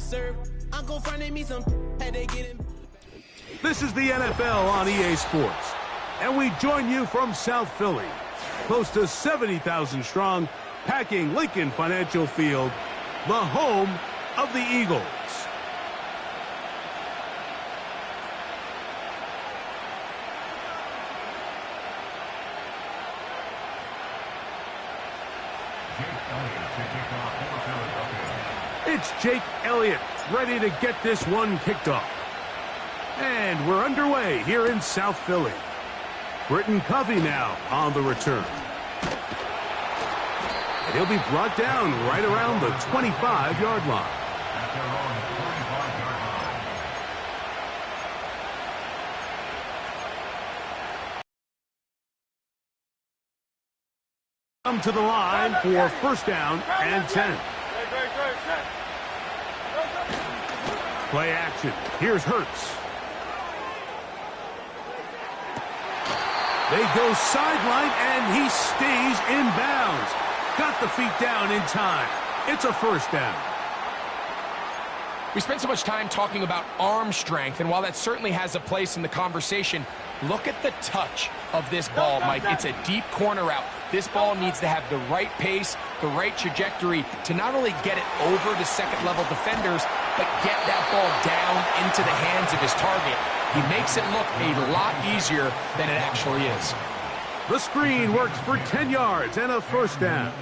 to serve. I'm gon' find me some had they get him. This is the NFL on EA Sports, and we join you from South Philly, close to 70,000 strong, packing Lincoln Financial Field, the home of the Eagles. It's Jake Elliott ready to get this one kicked off. And we're underway here in South Philly. Britton Covey now on the return. And he'll be brought down right around the 25-yard line. Come to the line for first down and 10. Play action. Here's Hurts. They go sideline, and he stays in bounds. Got the feet down in time. It's a first down. We spent so much time talking about arm strength, and while that certainly has a place in the conversation, look at the touch of this ball, Mike. It's a deep corner route. This ball needs to have the right pace, the right trajectory to not only get it over to second-level defenders, but get that ball down into the hands of his target. He makes it look a lot easier than it actually is. The screen works for 10 yards and a first down.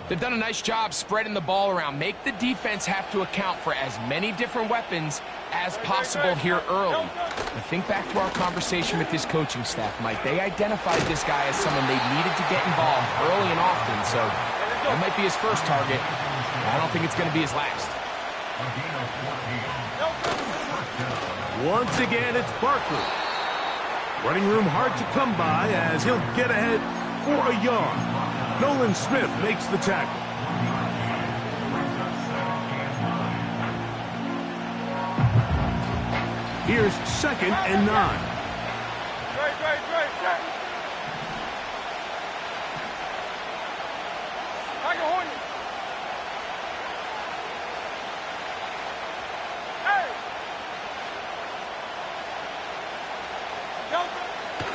They've done a nice job spreading the ball around. Make the defense have to account for as many different weapons as possible here early. But think back to our conversation with this coaching staff, Mike. They identified this guy as someone they needed to get involved early and often, so that might be his first target. I don't think it's going to be his last. Once again, it's Barkley. Running room hard to come by as he'll get ahead for a yard. Nolan Smith makes the tackle. Here's second and 9.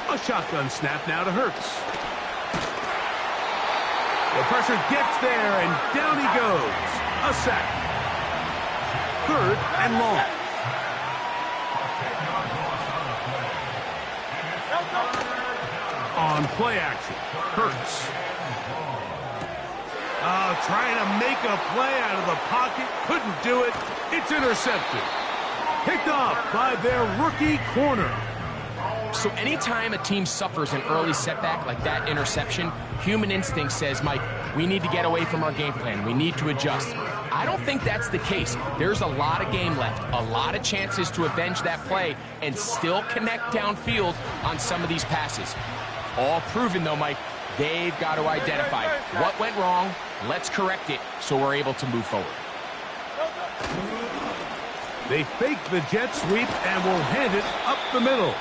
A shotgun snap now to Hurts. The pressure gets there, and down he goes. A sack. Third and long. On play action, Hurts. Trying to make a play out of the pocket. Couldn't do it. It's intercepted. Picked off by their rookie corner. So anytime a team suffers an early setback like that interception, human instinct says, Mike, we need to get away from our game plan. We need to adjust. I don't think that's the case. There's a lot of game left, a lot of chances to avenge that play and still connect downfield on some of these passes. All proven, though, Mike, they've got to identify what went wrong. Let's correct it so we're able to move forward. They fake the jet sweep and will hand it up the middle.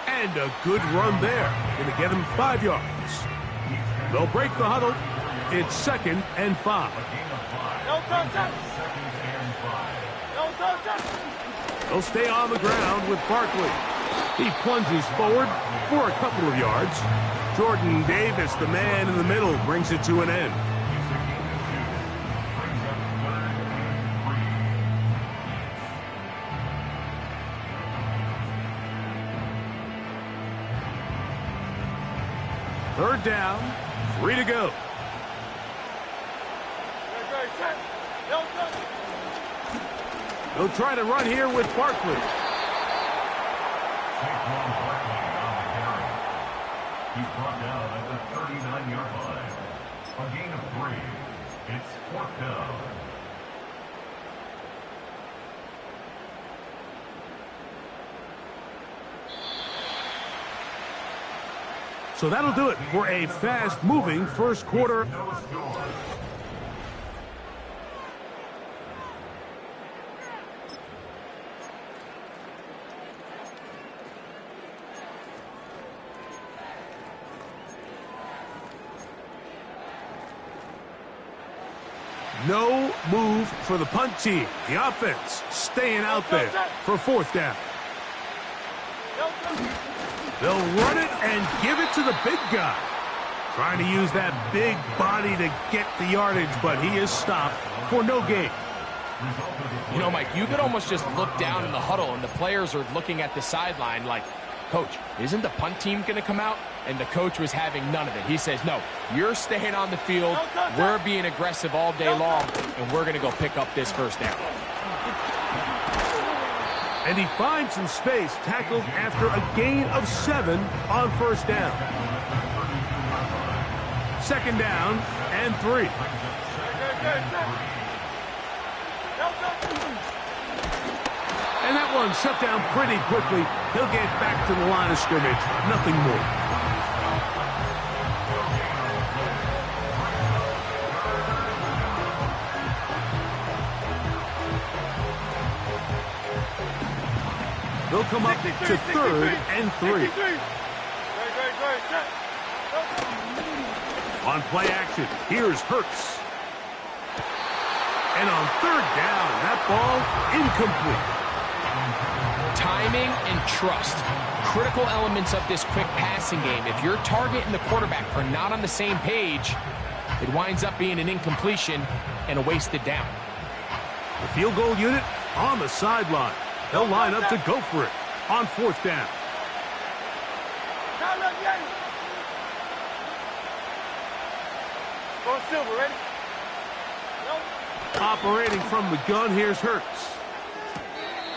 And a good run there. Going to get him 5 yards. They'll break the huddle. It's second and 5. They'll stay on the ground with Barkley. He plunges forward for a couple of yards. Jordan Davis, the man in the middle, brings it to an end. Third down, 3 to go. They'll try to run here with Barkley. He's brought down at the 39-yard line. A gain of 3. It's fourth down. So that'll do it for a fast-moving first quarter. No move for the punt team. The offense staying out there for fourth down. They'll run it and give it to the big guy. Trying to use that big body to get the yardage, but he is stopped for no gain. You know, Mike, you could almost just look down in the huddle, and the players are looking at the sideline like, Coach, isn't the punt team going to come out? And the coach was having none of it. He says, no, you're staying on the field. We're being aggressive all day long, and we're going to go pick up this first down. And he finds some space, tackled after a gain of 7 on first down. Second down and 3. And that one shut down pretty quickly. He'll get back to the line of scrimmage. Nothing more. They'll come up to third and 3. On play action, here's Hurts. And on third down, that ball incomplete. Timing and trust, critical elements of this quick passing game. If your target and the quarterback are not on the same page, it winds up being an incompletion and a wasted down. The field goal unit on the sideline. They'll line up to go for it on fourth down. Going silver, ready? Operating from the gun, here's Hurts.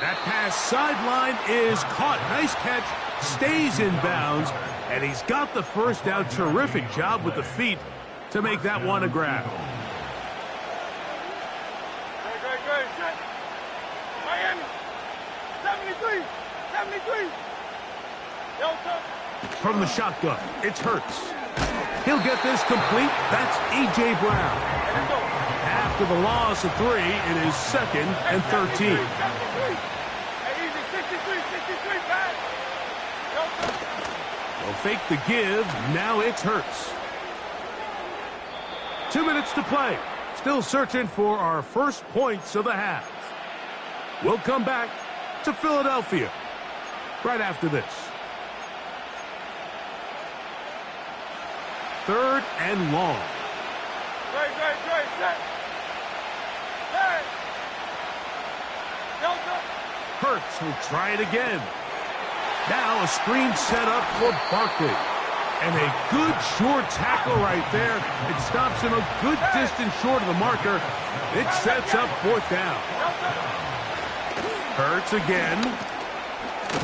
That pass sideline is caught. Nice catch, stays in bounds, and he's got the first down. Terrific job with the feet to make that one a grab. Great. Miami, 73. From the shotgun, it's Hurts. He'll get this complete. That's A.J. Brown. After the loss of 3, it is second and 13. They'll fake the give. Now it's Hurts. 2 minutes to play. Still searching for our first points of the half. We'll come back to Philadelphia right after this. Third and long. Great. Hurts will try it again. Now a screen set up for Barkley. And a good short tackle right there. It stops him a good distance short of the marker. It sets up fourth down. Hurts again.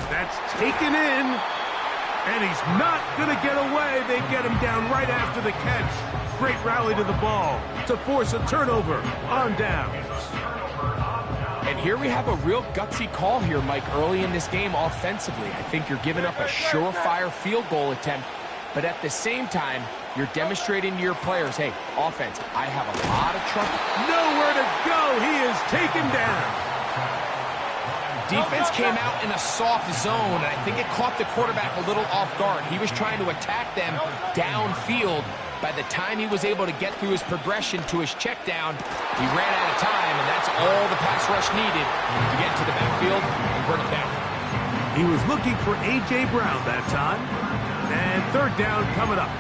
That's taken in. And he's not going to get away. They get him down right after the catch. Great rally to the ball to force a turnover on downs. And here we have a real gutsy call here, Mike, early in this game offensively. I think you're giving up a surefire field goal attempt, but at the same time, you're demonstrating to your players, hey, offense, I have a lot of trust. Nowhere to go. He is taken down. Defense came out in a soft zone, and I think it caught the quarterback a little off guard. He was trying to attack them downfield. By the time he was able to get through his progression to his check down, he ran out of time, and that's all the pass rush needed to get to the backfield and bring it down. He was looking for A.J. Brown that time, and third down coming up.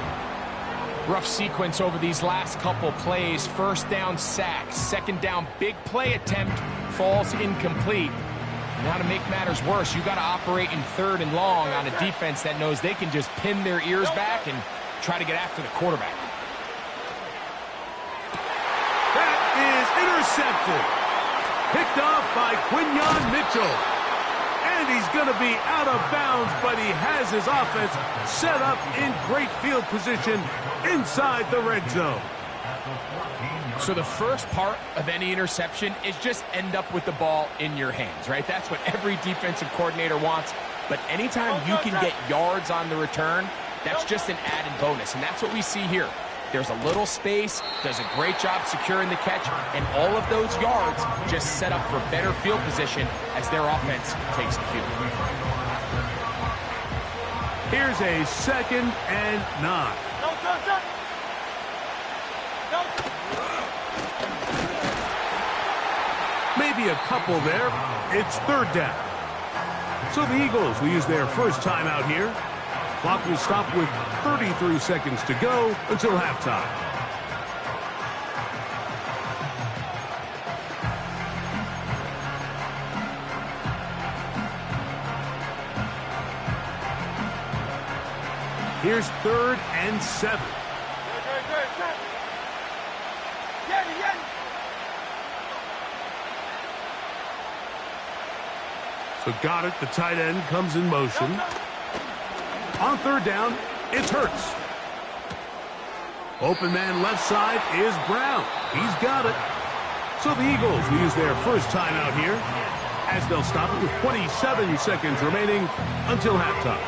Rough sequence over these last couple plays. First down sack, second down big play attempt falls incomplete. Now to make matters worse, you got to operate in third and long on a defense that knows they can just pin their ears back and try to get after the quarterback. That is intercepted. Picked off by Quinyon Mitchell. And he's going to be out of bounds, but he has his offense set up in great field position inside the red zone. So the first part of any interception is just end up with the ball in your hands, right? That's what every defensive coordinator wants. But anytime you can get yards on the return, that's just an added bonus, and that's what we see here. There's a little space, does a great job securing the catch, and all of those yards just set up for better field position as their offense takes the field. Here's a second and 9. Maybe a couple there. It's third down. So the Eagles will use their first timeout here. Clock will stop with 33 seconds to go until halftime. Here's 3rd and 7. So Goddard, the tight end, comes in motion. On 3rd down, it's Hurts. Open man left side is Brown. He's got it. So the Eagles will use their first timeout here, as they'll stop it with 27 seconds remaining until halftime.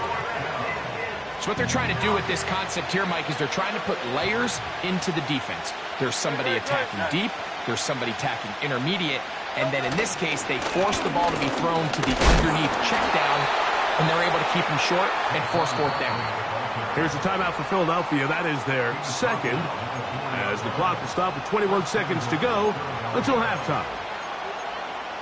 So what they're trying to do with this concept here, Mike, is they're trying to put layers into the defense. There's somebody attacking deep, there's somebody attacking intermediate, and then in this case, they force the ball to be thrown to the underneath check down, and they're able to keep them short and force 4th down. Here's a timeout for Philadelphia. That is their second, as the clock will stop with 21 seconds to go until halftime.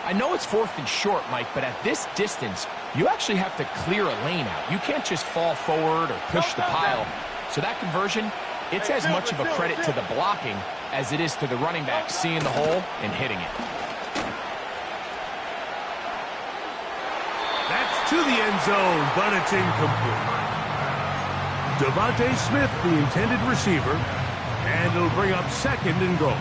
I know it's 4th and short, Mike, but at this distance, you actually have to clear a lane out. You can't just fall forward or push the pile. So that conversion, it's as much of a credit to the blocking as it is to the running back seeing the hole and hitting it. That's to the end zone, but it's incomplete. Devontae Smith, the intended receiver, and it'll bring up 2nd and goal.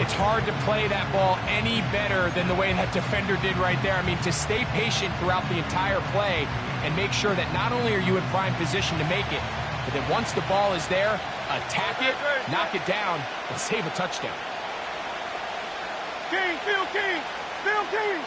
It's hard to play that ball any better than the way that defender did right there. I mean, to stay patient throughout the entire play and make sure that not only are you in prime position to make it, but that once the ball is there, attack it, knock it down, and save a touchdown. King, Phil King, Phil King.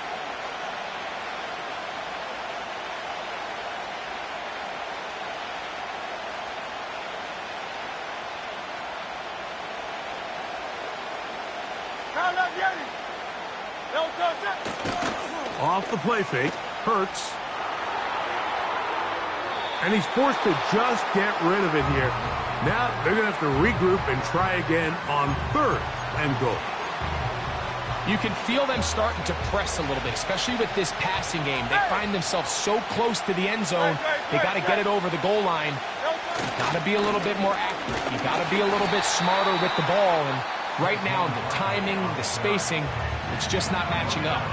Off the play fake, Hurts. And he's forced to just get rid of it here. Now they're going to have to regroup and try again on 3rd and goal. You can feel them starting to press a little bit, especially with this passing game. They find themselves so close to the end zone, they got to get it over the goal line. You got to be a little bit more accurate. You got to be a little bit smarter with the ball. And right now, the timing, the spacing, it's just not matching up.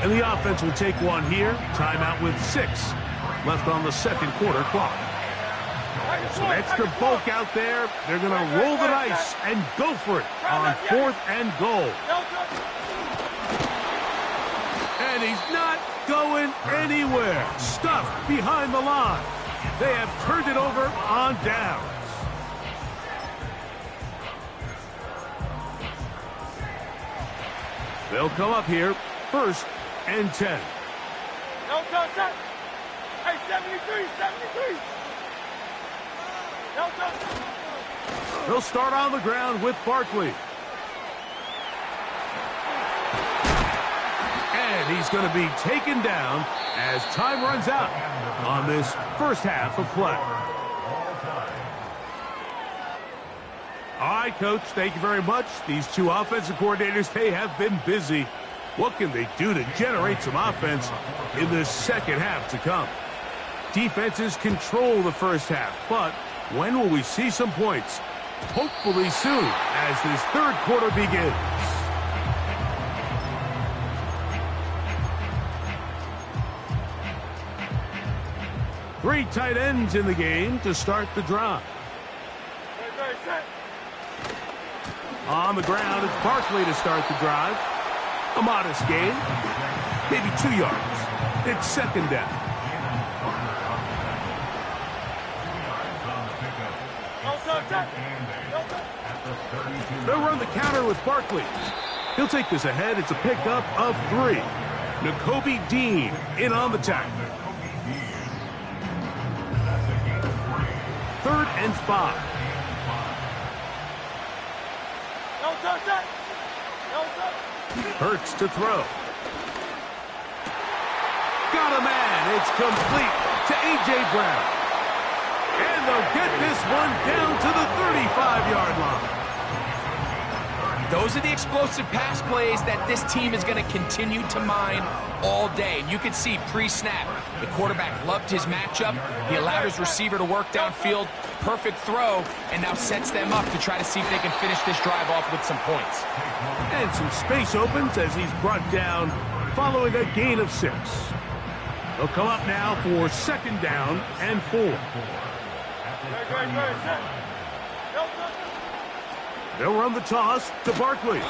And the offense will take one here. Timeout with 6 left on the 2nd quarter clock. Some extra bulk out there. They're going to roll the dice and go for it on 4th and goal. And he's not going anywhere. Stuffed behind the line. They have turned it over on downs. They'll come up here, 1st and 10. No touch. Hey, 73, 73. No touch. They'll start on the ground with Barkley. And he's going to be taken down as time runs out on this first half of play. All right, Coach, thank you very much. These two offensive coordinators, they have been busy. What can they do to generate some offense in the second half to come? Defenses control the first half, but when will we see some points? Hopefully soon, as this 3rd quarter begins. Three tight ends in the game to start the drive. On the ground, it's Barkley to start the drive. A modest gain, maybe 2 yards. It's 2nd down. They'll run the counter with Barkley. He'll take this ahead. It's a pickup of 3. Nakobe Dean in on the tackle. 3rd and 5. Hurts to throw. Got a man. It's complete to A.J. Brown. And they'll get this one down to the 35-yard line. Those are the explosive pass plays that this team is going to continue to mine all day. And you can see pre-snap, the quarterback loved his matchup. He allowed his receiver to work downfield, perfect throw, and now sets them up to try to see if they can finish this drive off with some points. And some space opens as he's brought down following a gain of 6. They'll come up now for 2nd down and 4. They'll run the toss to Barkley.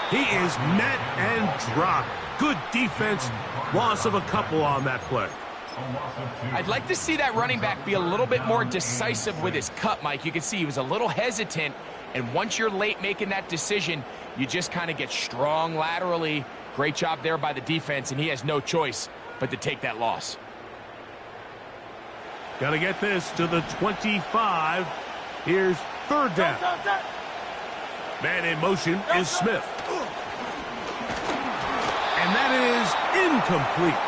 He is met and dropped. Good defense. Loss of a couple on that play. I'd like to see that running back be a little bit more decisive with his cut, Mike. You can see he was a little hesitant, and once you're late making that decision, you just kind of get strong laterally. Great job there by the defense, and he has no choice but to take that loss. Got to get this to the 25. Here's 3rd down. Man in motion is Smith. And that is incomplete.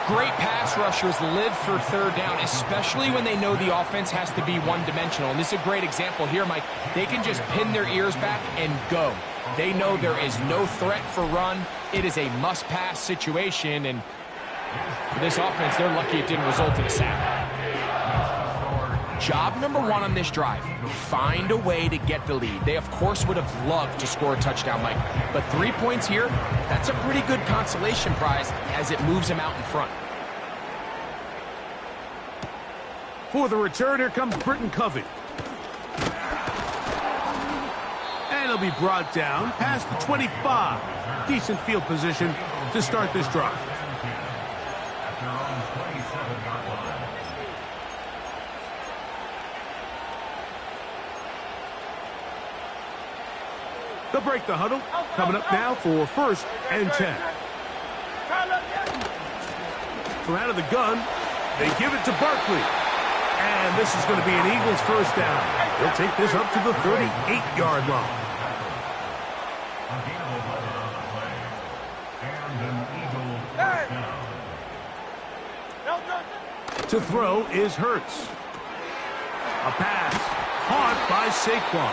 Great pass rushers live for 3rd down, especially when they know the offense has to be one-dimensional. And this is a great example here, Mike. They can just pin their ears back and go. They know there is no threat for run. It is a must-pass situation, and for this offense, they're lucky it didn't result in a sack. Job number 1 on this drive, find a way to get the lead. They, of course, would have loved to score a touchdown, Mike. But 3 points here, that's a pretty good consolation prize as it moves them out in front. For the return, here comes Britton Covey. And he'll be brought down past the 25. Decent field position to start this drive. They'll break the huddle. Coming up now for 1st and 10. From out of the gun, they give it to Barkley. And this is going to be an Eagles 1st down. They'll take this up to the 38-yard line. To throw is Hurts. A pass caught by Saquon.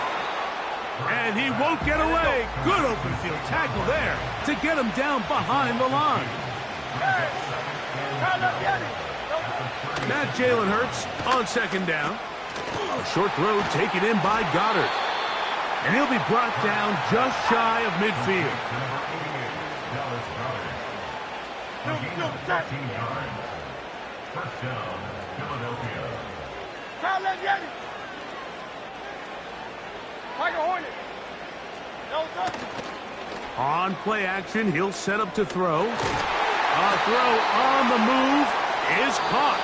And he won't get away. Good open field tackle there to get him down behind the line. Now Jalen Hurts on 2nd down. A short throw taken in by Goddard. And he'll be brought down just shy of midfield. First down, Philadelphia. On play action, he'll set up to throw. A throw on the move is caught.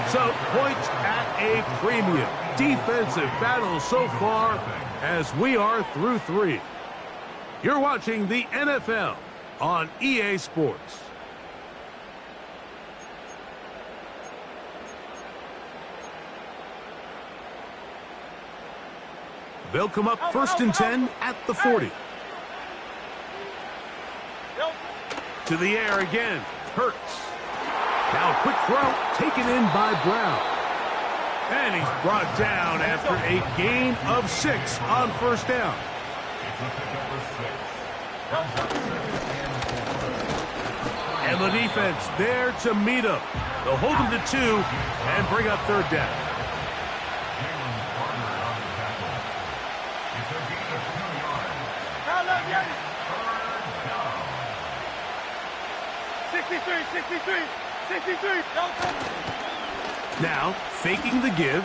So points at a premium. Defensive battle so far as we are through 3. You're watching the NFL on EA Sports. They'll come up 1st and 10 at the 40. To the air again. Hurts. Now a quick throw taken in by Brown. And he's brought down after a gain of 6 on 1st down. And the defense there to meet him. They'll hold him to 2 and bring up 3rd down. 63. Now, faking the give.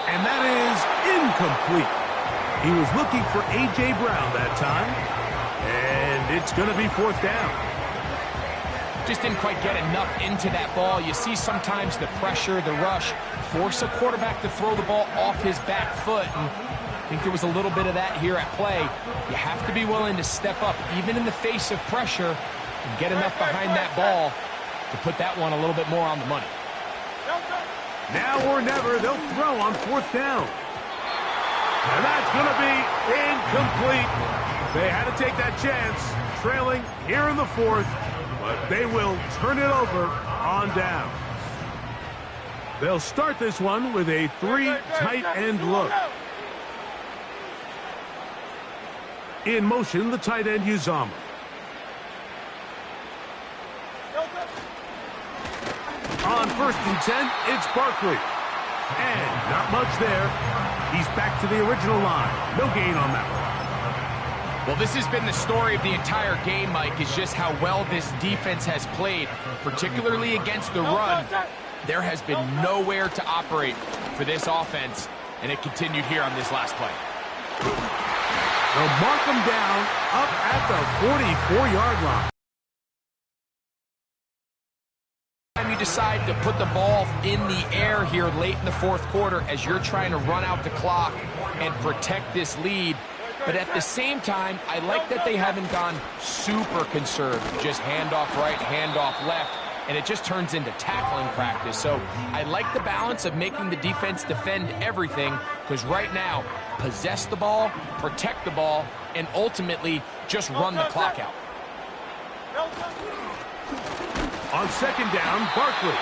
And that is incomplete. He was looking for A.J. Brown that time. And it's going to be 4th down. Just didn't quite get enough into that ball. You see sometimes the pressure, the rush, force a quarterback to throw the ball off his back foot. And I think there was a little bit of that here at play. You have to be willing to step up, even in the face of pressure, and get enough behind that ball to put that one a little bit more on the money. Now or never, they'll throw on 4th down. And that's going to be incomplete. They had to take that chance, trailing here in the 4th, but they will turn it over on down. They'll start this one with a 3 tight end look. In motion, the tight end, Uzomah. On 1st and 10, it's Barkley. And not much there. He's back to the original line. No gain on that one. Well, this has been the story of the entire game, Mike, is just how well this defense has played, particularly against the run. There has been nowhere to operate for this offense, and it continued here on this last play. They'll mark him down up at the 44-yard line. You decide to put the ball in the air here late in the 4th quarter as you're trying to run out the clock and protect this lead. But at the same time, I like that they haven't gone super conservative, just handoff right, handoff left, and it just turns into tackling practice. So I like the balance of making the defense defend everything, because right now, possess the ball, protect the ball, and ultimately just run the clock out. On 2nd down, Barkley.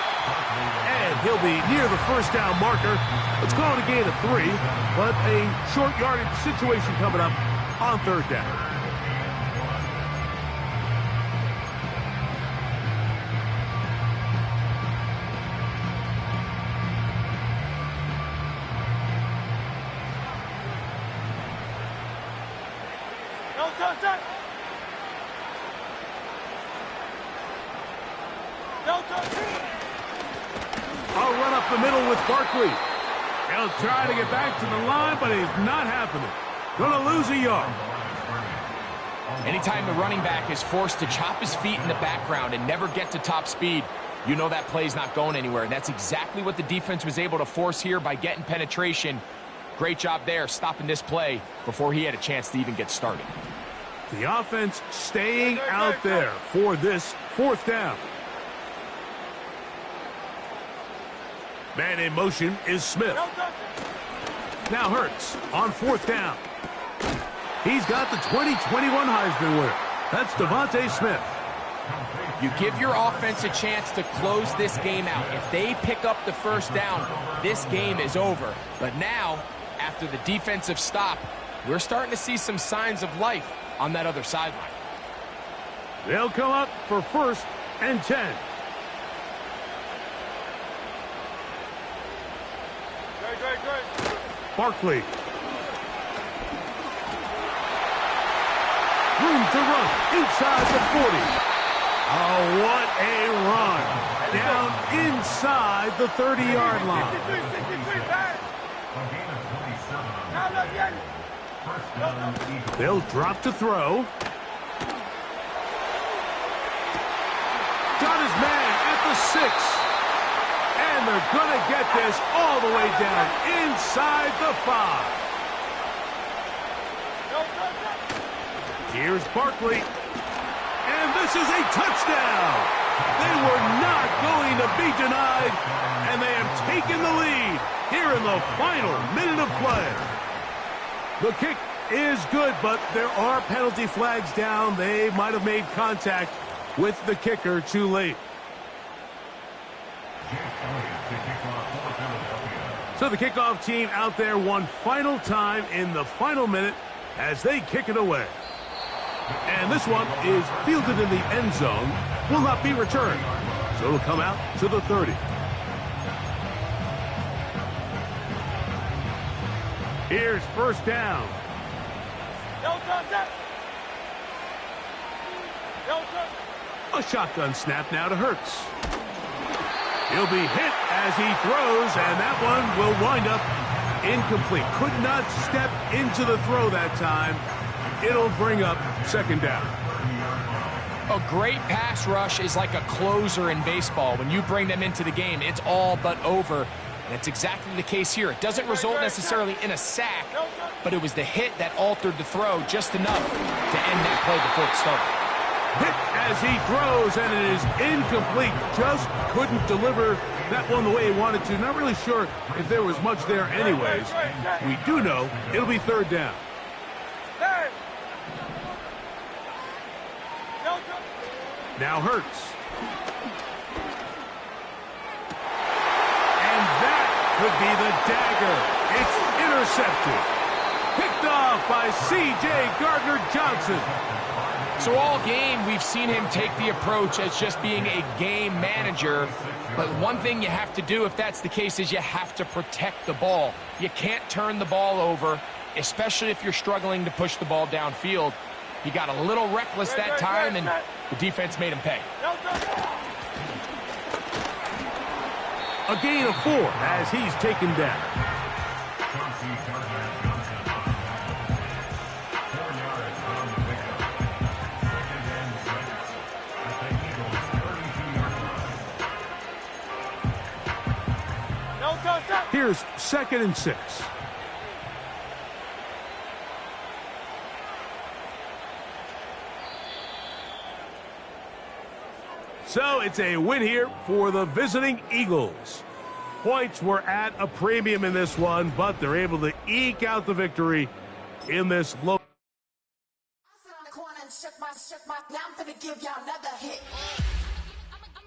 And he'll be near the 1st down marker. Let's call it a gain of 3, but a short yardage situation coming up on 3rd down. No touch. I'll run up the middle with Barkley. He'll try to get back to the line, but it's not happening. Gonna lose a yard. Anytime the running back is forced to chop his feet in the background and never get to top speed, you know that play's not going anywhere. And that's exactly what the defense was able to force here by getting penetration. Great job there, stopping this play before he had a chance to even get started. The offense staying out there for this 4th down. Man in motion is Smith. Now Hurts on 4th down. He's got the 2021 Heisman winner. That's Devontae Smith. You give your offense a chance to close this game out. If they pick up the 1st down, this game is over. But now, after the defensive stop, we're starting to see some signs of life on that other sideline. They'll come up for 1st and 10. Barkley. Room to run inside the 40. Oh, what a run. Down inside the 30-yard line. They'll drop to throw. Got his man at the 6. And they're going to get this all the way down inside the 5. Here's Barkley. And this is a touchdown. They were not going to be denied, and they have taken the lead here in the final minute of play. The kick is good, but there are penalty flags down. They might have made contact with the kicker too late. So the kickoff team out there one final time in the final minute as they kick it away. And this one is fielded in the end zone, will not be returned. So it'll come out to the 30. Here's 1st down. A shotgun snap now to Hurts. He'll be hit as he throws, and that one will wind up incomplete. Could not step into the throw that time. It'll bring up 2nd down. A great pass rush is like a closer in baseball. When you bring them into the game, it's all but over. And it's exactly the case here. It doesn't result necessarily in a sack, but it was the hit that altered the throw just enough to end that play before it started. Hit as he throws, and it is incomplete. Just couldn't deliver that one the way he wanted to. Not really sure if there was much there anyways. We do know it'll be 3rd down. Now Hurts. And that could be the dagger. It's intercepted. Picked off off by C.J. Gardner-Johnson. So all game, we've seen him take the approach as just being a game manager. But one thing you have to do if that's the case is you have to protect the ball. You can't turn the ball over, especially if you're struggling to push the ball downfield. He got a little reckless that time, and the defense made him pay. A gain of 4 as he's taken down. Here's 2nd and 6. So it's a win here for the visiting Eagles. Points were at a premium in this one, but they're able to eke out the victory in this low. I sit on the corner and shook my, now I'm gonna give y'all another hit.